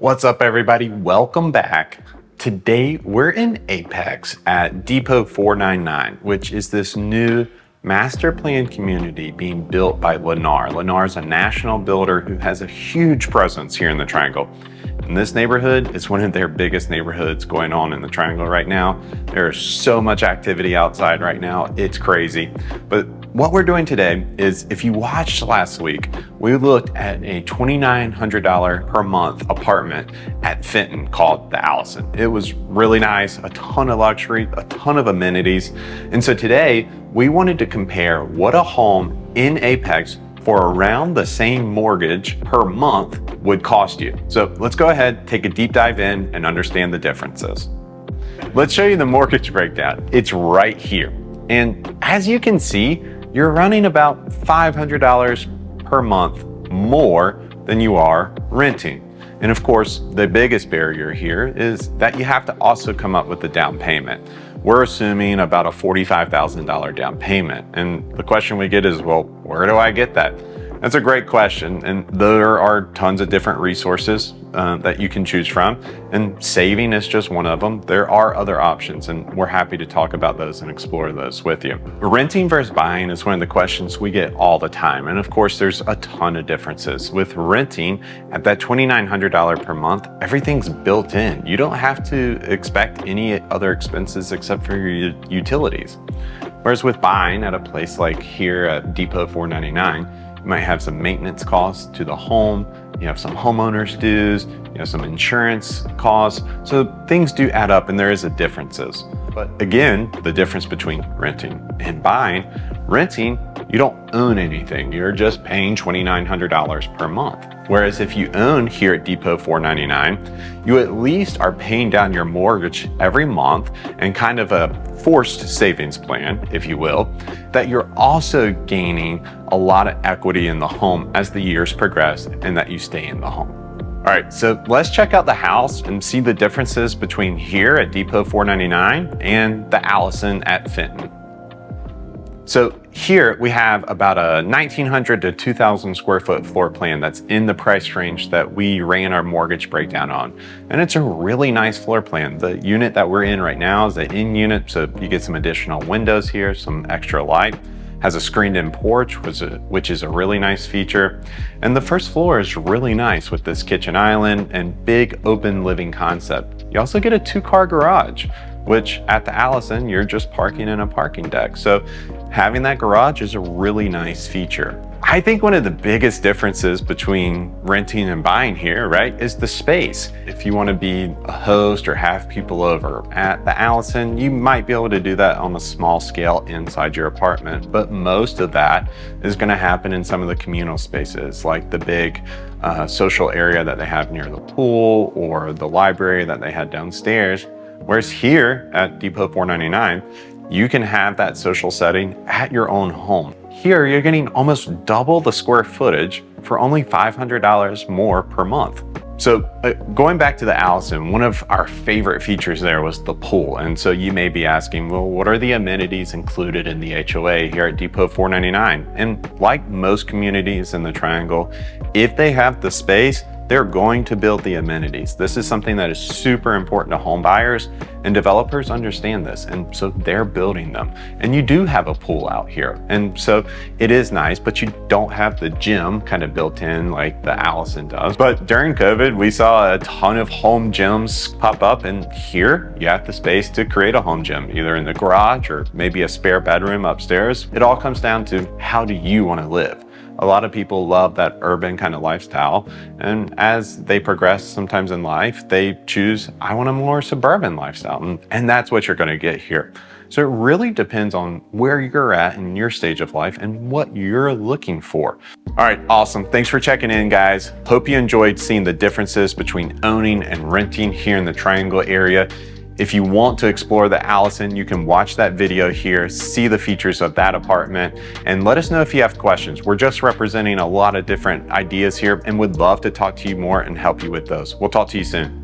What's up, everybody? Welcome back. Today we're in Apex at Depot 499, which is this new master plan community being built by Lennar. Lennar is a national builder who has a huge presence here in the Triangle. And this neighborhood is one of their biggest neighborhoods going on in the Triangle right now. There's so much activity outside right now, it's crazy. But what we're doing today is, if you watched last week, we looked at a $2,900 per month apartment at Fenton called the Allison. It was really nice, a ton of luxury, a ton of amenities. And so today we wanted to compare what a home in Apex for around the same mortgage per month would cost you. So let's go ahead, take a deep dive in and understand the differences. Let's show you the mortgage breakdown. It's right here. And as you can see, you're running about $500 per month more than you are renting. And of course, the biggest barrier here is that you have to also come up with the down payment. We're assuming about a $45,000 down payment. And the question we get is, well, where do I get that? That's a great question. And there are tons of different resources that you can choose from. And saving is just one of them. There are other options, and we're happy to talk about those and explore those with you. Renting versus buying is one of the questions we get all the time. And of course, there's a ton of differences. With renting at that $2,900 per month, everything's built in. You don't have to expect any other expenses except for your utilities. Whereas with buying at a place like here at Depot 499, you might have some maintenance costs to the home, you have some homeowners dues, you have some insurance costs. So things do add up, and there is a differences. But again, the difference between renting and buying, renting, you don't own anything. You're just paying $2,900 per month. Whereas if you own here at Depot 499, you at least are paying down your mortgage every month, and kind of a forced savings plan, if you will, that you're also gaining a lot of equity in the home as the years progress and that you stay in the home. All right, so let's check out the house and see the differences between here at Depot 499 and the Allison at Fenton. So here we have about a 1,900 to 2,000 square foot floor plan that's in the price range that we ran our mortgage breakdown on. And it's a really nice floor plan. The unit that we're in right now is the in unit, so you get some additional windows here, some extra light. Has a screened in porch, which is a really nice feature. And the first floor is really nice with this kitchen island and big open living concept. You also get a 2-car garage, which at the Allison, you're just parking in a parking deck. So having that garage is a really nice feature. I think one of the biggest differences between renting and buying here, right, is the space. If you want to be a host or have people over at the Allison, you might be able to do that on a small scale inside your apartment. But most of that is going to happen in some of the communal spaces, like the big social area that they have near the pool or the library that they had downstairs. Whereas here at Depot 499, you can have that social setting at your own home. Here, you're getting almost double the square footage for only $500 more per month. So going back to the Allison, one of our favorite features there was the pool. And so you may be asking, well, what are the amenities included in the HOA here at Depot 499? And like most communities in the Triangle, if they have the space, they're going to build the amenities. This is something that is super important to home buyers, and developers understand this, and so they're building them. And you do have a pool out here, and so it is nice, but you don't have the gym kind of built in like the Allison does. But during COVID, we saw a ton of home gyms pop up, and here you have the space to create a home gym, either in the garage or maybe a spare bedroom upstairs. It all comes down to, how do you want to live? A lot of people love that urban kind of lifestyle, and as they progress sometimes in life, they choose, I want a more suburban lifestyle, and that's what you're going to get here. So it really depends on where you're at in your stage of life and what you're looking for. All right, awesome. Thanks for checking in, guys. Hope you enjoyed seeing the differences between owning and renting here in the Triangle area. If you want to explore the Allison, you can watch that video here, see the features of that apartment, and let us know if you have questions. We're just representing a lot of different ideas here and would love to talk to you more and help you with those. We'll talk to you soon.